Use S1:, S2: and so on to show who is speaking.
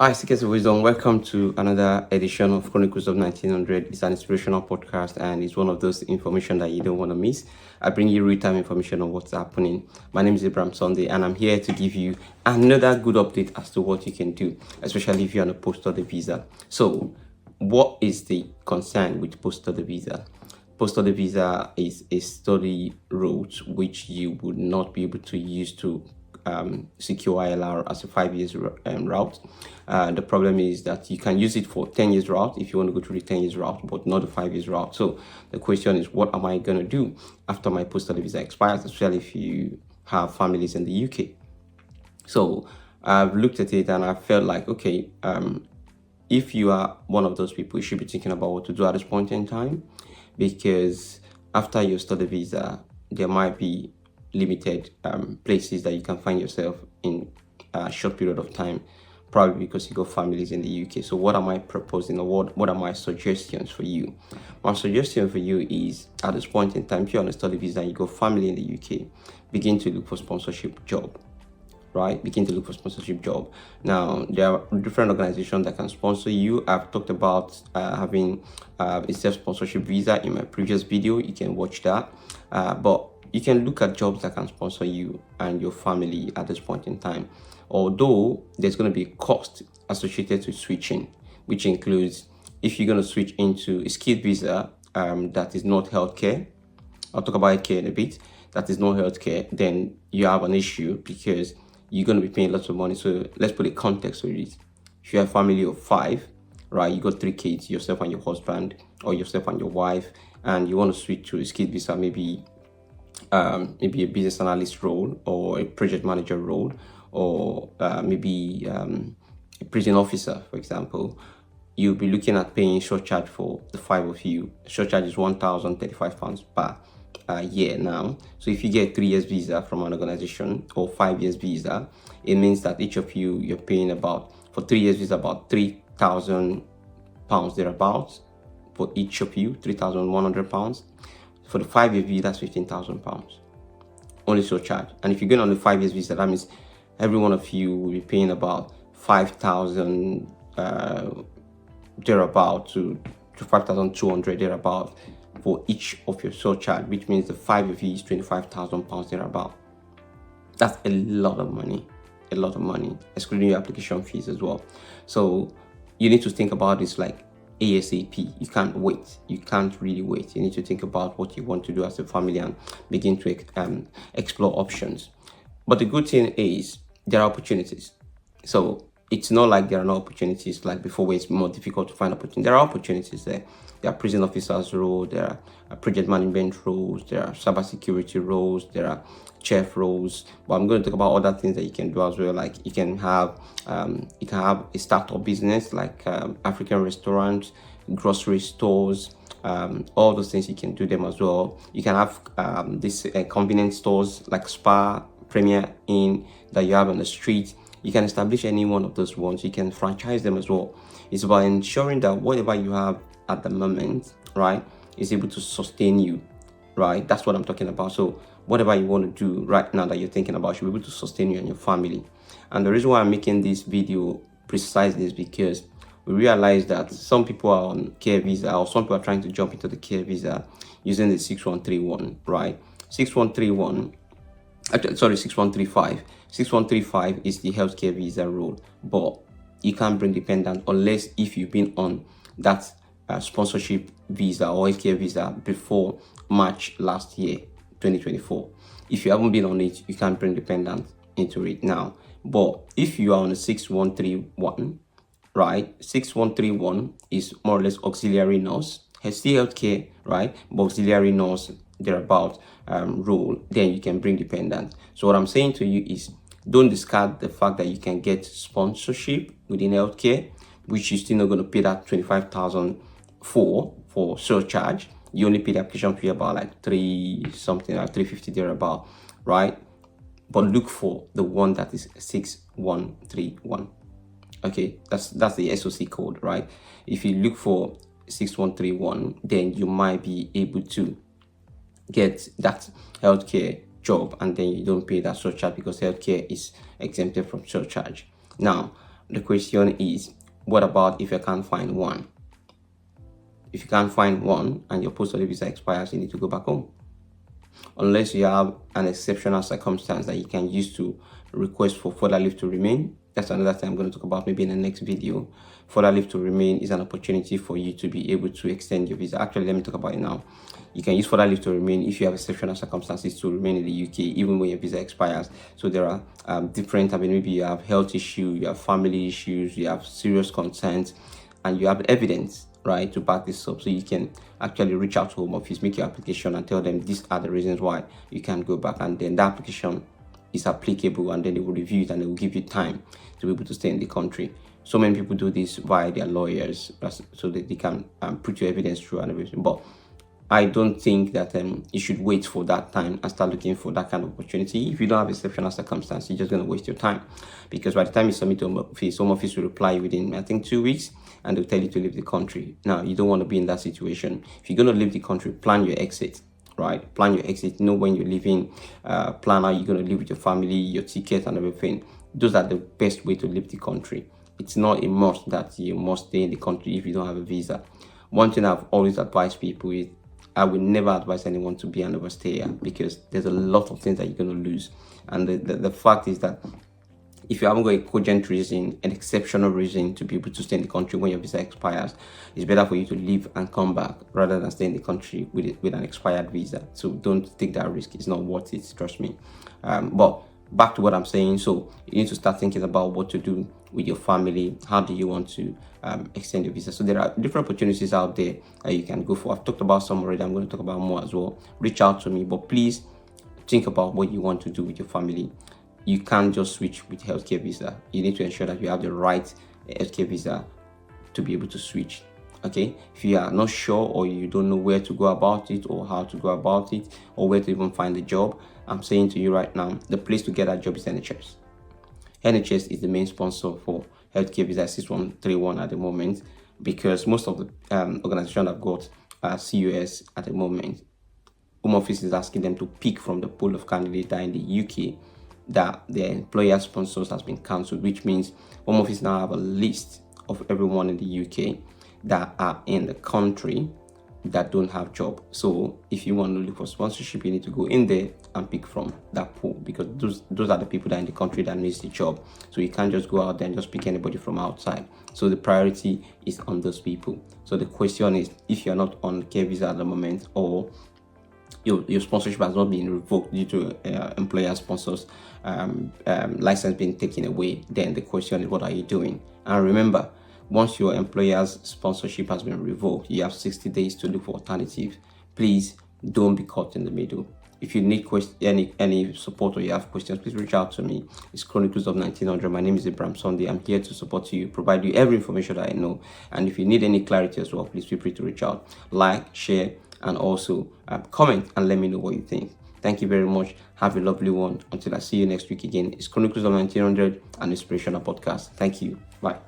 S1: Hi, Seekers of Wisdom. Welcome to another edition of Chronicles of 1900. It's an inspirational podcast and it's one of those information that you don't want to miss. I bring you real-time information on what's happening. My name is Abraham Sunday and I'm here to give you another good update as to what you can do, especially if you're on a post-study visa. So, what is the concern with post-study visa? Post-study visa is a study route which you would not be able to use to secure ILR as a 5 years route. The problem is that you can use it for 10 years route if you want to go through the 10 years route, but not the 5 years route. So the question is, what am I going to do after my post-study visa expires, especially if you have families in the UK? So I've looked at it and I felt like, okay, if you are one of those people, you should be thinking about what to do at this point in time, because after your study visa, there might be limited places that you can find yourself in a short period of time, probably because you got families in the UK. So what am I proposing, or what are my suggestions for you? My suggestion for you is, at this point in time, if you're on a study visa and you got family in the UK, begin to look for sponsorship job. Right, begin to look for sponsorship job. Now there are different organizations that can sponsor you. I've talked about having a self-sponsorship visa in my previous video. You can watch that, but you can look at jobs that can sponsor you and your family at this point in time. Although there's going to be a cost associated to switching, which includes, if you're going to switch into a skilled visa that is not healthcare, I'll talk about healthcare in a bit, that is not healthcare, then you have an issue because you're going to be paying lots of money. So let's put a context with it. If you have a family of 5, right, you got 3 kids, yourself and your husband, or yourself and your wife, and you want to switch to a skilled visa, maybe a business analyst role, or a project manager role, or maybe a prison officer, for example, you'll be looking at paying short charge for the 5 of you. Short charge is £1,035 per year now. So if you get 3 years visa from an organization or 5 years visa, it means that each of you're paying about, for 3 years visa, about £3,000 thereabouts for each of you, £3,100. For the 5 year visa, that's £15,000 only short charge. And if you're going on the 5 years visa, that means every one of you will be paying about 5,000 thereabout to 5,200 thereabout for each of your surcharge, which means the 5 of you is £25,000 thereabout. That's a lot of money, excluding your application fees as well. So you need to think about this like ASAP. You can't wait. You can't really wait. You need to think about what you want to do as a family and begin to explore options. But the good thing is there are opportunities. So it's not like there are no opportunities like before, where it's more difficult to find opportunities. There are opportunities there. There are prison officers roles, there are project management roles, there are cybersecurity roles, there are chef roles. But I'm going to talk about other things that you can do as well. Like you can have a startup business like African restaurants, grocery stores, all those things you can do them as well. You can have these convenience stores like Spa, Premier Inn that you have on the street. You can establish any one of those ones. You can franchise them as well. It's about ensuring that whatever you have at the moment, right, is able to sustain you, right? That's what I'm talking about. So whatever you want to do right now that you're thinking about should be able to sustain you and your family. And the reason why I'm making this video precisely is because we realize that some people are on care visa, or some people are trying to jump into the care visa using the 6131, right? 6131, sorry, 6135. 6135 is the healthcare visa rule, but you can't bring dependent unless if you've been on that sponsorship visa or healthcare visa before March last year, 2024. If you haven't been on it, you can't bring dependent into it now. But if you are on a 6131, right, 6131 is more or less auxiliary nurse, still healthcare, right, but auxiliary nurse thereabout role, then you can bring dependent. So what I'm saying to you is, don't discard the fact that you can get sponsorship within healthcare, which you're still not going to pay that 25,000 for surcharge. You only pay the application fee about like 3 something, like 350 thereabout, right? But look for the one that is 6131. Okay, that's the SOC code, right? If you look for 6131, then you might be able to get that healthcare job, and then you don't pay that surcharge because healthcare is exempted from surcharge. Now the question is, what about if you can't find one? If you can't find one and your post-study visa expires, you need to go back home. Unless you have an exceptional circumstance that you can use to request for further leave to remain. That's another thing I'm going to talk about maybe in the next video. Further leave to remain is an opportunity for you to be able to extend your visa. Actually, let me talk about it now. You can use further leave to remain if you have exceptional circumstances to remain in the UK, even when your visa expires. So there are different, maybe you have health issues, you have family issues, you have serious concerns, and you have evidence, right, to back this up. So you can actually reach out to Home Office, make your application, and tell them these are the reasons why you can't go back. And then the application is applicable, and then they will review it and they will give you time to be able to stay in the country. So many people do this via their lawyers so that they can put your evidence through and everything. But I don't think that you should wait for that time and start looking for that kind of opportunity. If you don't have exceptional circumstances, you're just going to waste your time, because by the time you submit to Home Office will reply within, I think, 2 weeks, and they'll tell you to leave the country. Now, you don't want to be in that situation. If you're going to leave the country, plan your exit, right? Plan your exit. Know when you're leaving. Plan how you're going to live with your family, your ticket, and everything. Those are the best way to leave the country. It's not a must that you must stay in the country if you don't have a visa. One thing I've always advised people is, I will never advise anyone to be an overstayer, because there's a lot of things that you're going to lose. And the fact is that if you haven't got a cogent reason, an exceptional reason to be able to stay in the country when your visa expires, it's better for you to leave and come back rather than stay in the country with an expired visa. So don't take that risk. It's not worth it, trust me. But back to what I'm saying. So you need to start thinking about what to do with your family. How do you want to extend your visa? So there are different opportunities out there that you can go for. I've talked about some already. I'm going to talk about more as well. Reach out to me, but please think about what you want to do with your family. You can't just switch with healthcare visa. You need to ensure that you have the right healthcare visa to be able to switch. Okay, if you are not sure, or you don't know where to go about it, or how to go about it, or where to even find a job, I'm saying to you right now, the place to get that job is NHS. NHS is the main sponsor for healthcare visa 6131 at the moment, because most of the organizations have got CUS at the moment. Home Office is asking them to pick from the pool of candidates that are in the UK that their employer sponsors has been cancelled, which means Home Office now have a list of everyone in the UK that are in the country that don't have job. So if you want to look for sponsorship, you need to go in there and pick from that pool, because those are the people that are in the country that needs the job. So you can't just go out there and just pick anybody from outside. So the priority is on those people. So the question is, if you're not on care visa at the moment, or your sponsorship has not been revoked due to employer sponsors license being taken away, then the question is, what are you doing? And remember, once your employer's sponsorship has been revoked, you have 60 days to look for alternatives. Please don't be caught in the middle. If you need any support, or you have questions, please reach out to me. It's Chronicles of 1900. My name is Ibrahim Sunday. I'm here to support you, provide you every information that I know. And if you need any clarity as well, please feel free to reach out. Like, share, and also comment and let me know what you think. Thank you very much. Have a lovely one. Until I see you next week again. It's Chronicles of 1900, an Inspirational podcast. Thank you. Bye.